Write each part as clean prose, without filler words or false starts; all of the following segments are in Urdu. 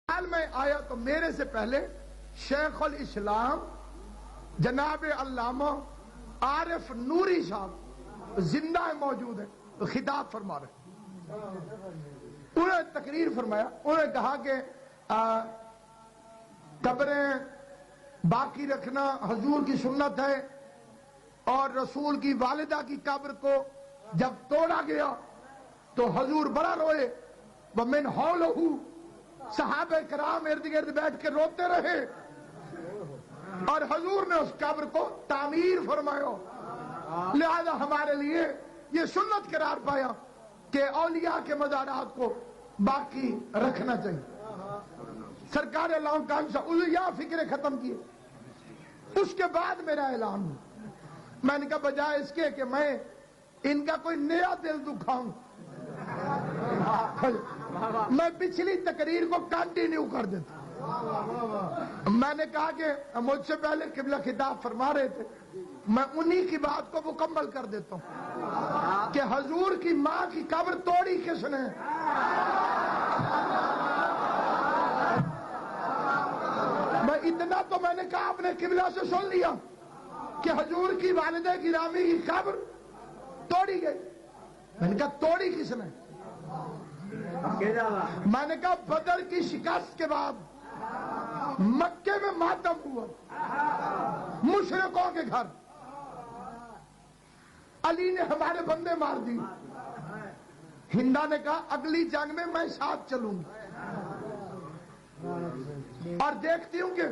میں آیا تو میرے سے پہلے شیخ الاسلام جناب علامہ عارف نوری صاحب زندہ موجود ہیں، خطاب فرما رہے، انہوں نے تقریر فرمایا، انہوں نے کہا کہ قبریں باقی رکھنا حضور کی سنت ہے، اور رسول کی والدہ کی قبر کو جب توڑا گیا تو حضور بڑا روئے، وَمِنْ حَوْلَهُ صحابہ کرام ارد گرد بیٹھ کے روتے رہے، اور حضور نے اس قبر کو تعمیر فرمایا۔ لہذا ہمارے لیے یہ سنت قرار پایا کہ اولیاء کے مزارات کو باقی رکھنا چاہیے۔ سرکار اللہ کا اولیاء فکر ختم کیے۔ اس کے بعد میرا اعلان ہوا، میں نے کہا بجائے اس کے کہ میں ان کا کوئی نیا دل دکھاؤں، میں پچھلی تقریر کو کنٹینیو کر دیتا۔ میں نے کہا کہ مجھ سے پہلے قبلہ خطاب فرما رہے تھے، میں انہی کی بات کو مکمل کر دیتا ہوں کہ حضور کی ماں کی قبر توڑی کس نے؟ میں اتنا تو میں نے کہا اپنے قبلہ سے سن لیا کہ حضور کی والدہ گرامی کی قبر توڑی گئی۔ میں نے کہا توڑی کس نے؟ میں نے کہا بدر کی شکست کے بعد مکے میں ماتم ہوا، مشرکوں کے گھر علی نے ہمارے بندے مار دی۔ ہندا نے کہا اگلی جنگ میں میں ساتھ چلوں گی، اور دیکھتی ہوں کہ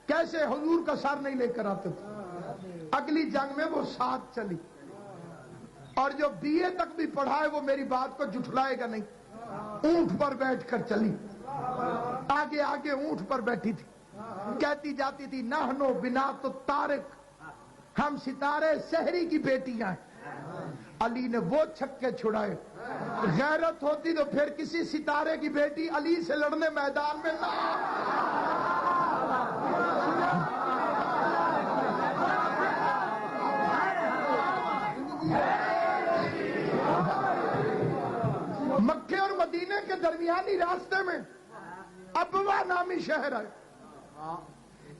کیسے حضور کا سر نہیں لے کر آتے تھے۔ اگلی جنگ میں وہ ساتھ چلی، اور جو بی اے تک بھی پڑھا ہے وہ میری بات کو جھٹلائے گا نہیں۔ اونٹ پر بیٹھ کر چلی، آگے آگے اونٹ پر بیٹھی تھی، کہتی جاتی تھی نحنو بنات الطارق، ہم ستارے سحری کی بیٹیاں ہیں۔ علی نے وہ چھکے چھڑائے۔ غیرت ہوتی تو پھر کسی ستارے کی بیٹی علی سے لڑنے میدان میں نہ۔ مکے اور مدینے کے درمیانی راستے میں ابوا نامی شہر ہے۔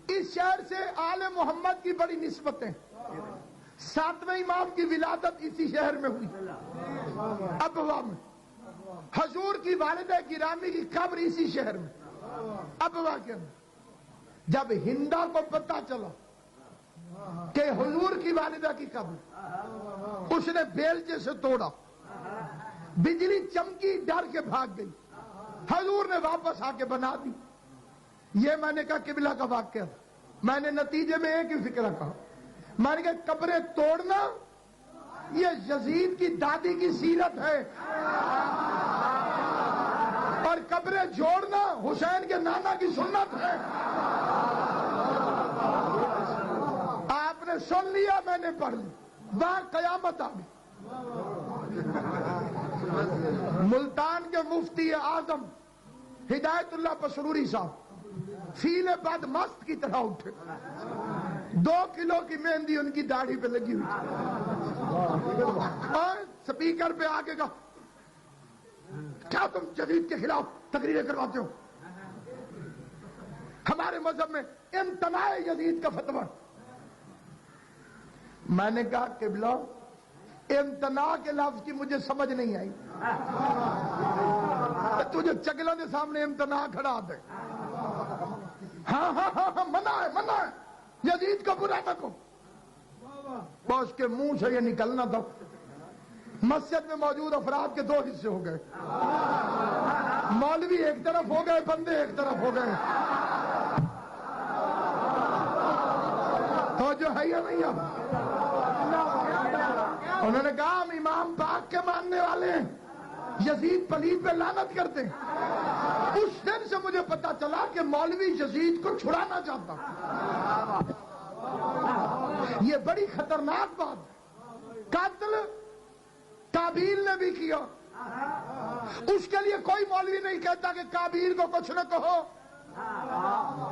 اس شہر سے آل محمد کی بڑی نسبتیں، ساتویں امام کی ولادت اسی شہر میں ہوئی، ابوا میں۔ حضور کی والدہ گرامی کی قبر اسی شہر میں، ابوا کے اندر۔ جب ہندا کو پتہ چلا کہ حضور کی والدہ کی قبر، اس نے بیلچے سے توڑا، بجلی چمکی، ڈر کے بھاگ گئی۔ حضور نے واپس آ کے بنا دی۔ یہ میں نے کہا قبلہ کا واقعہ تھا۔ میں نے نتیجے میں ایک ہی فکر کہا، میں نے کہا قبریں توڑنا یہ یزید کی دادی کی سیرت ہے، اور قبریں جوڑنا حسین کے نانا کی سنت ہے۔ آپ نے سن لیا، میں نے پڑھ لی، وہاں قیامت آ گئی۔ ملتان کے مفتی اعظم ہدایت اللہ پسروری صاحب فیل بد مست کی طرح اٹھے، 2 کلو کی مہندی ان کی داڑھی پہ لگی ہوئی، اور سپیکر پہ آگے کہا کیا تم جدید کے خلاف تقریریں کرواتے ہو؟ ہمارے مذہب میں امتناع یزید کا فتویٰ۔ میں نے کہا قبلہ امتناع کے لفظ کی مجھے سمجھ نہیں آئی، تجھے چگلوں کے سامنے امتناع کھڑا دے۔ ہاں ہاں ہاں ہاں منع ہے، منع ہے، یزید کا برا نہ کہو۔ بس کے منہ سے یہ نکلنا تھا۔ مسجد میں موجود افراد کے 2 حصے ہو گئے، مولوی ایک طرف ہو گئے، بندے ایک طرف ہو گئے۔ تو جو ہے یا نہیں اب؟ انہوں نے کہا ہم امام پاک کے ماننے والے ہیں، یزید پلید پہ لعنت کرتے ہیں۔ اس دن سے مجھے پتا چلا کہ مولوی یزید کو چھڑانا چاہتا۔ یہ بڑی خطرناک بات ہے۔ قتل قابیل نے بھی کیا، اس کے لیے کوئی مولوی نہیں کہتا کہ قابیل کو کچھ نہ کہو،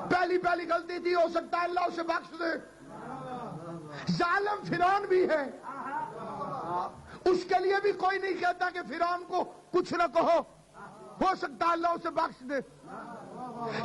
پہلی غلطی تھی، ہو سکتا ہے اللہ اسے بخش دے۔ ظالم فرعون بھی ہے، اس کے لیے بھی کوئی نہیں کہتا کہ فرعون کو کچھ نہ کہو، ہو سکتا ہے اللہ اسے بخش دے۔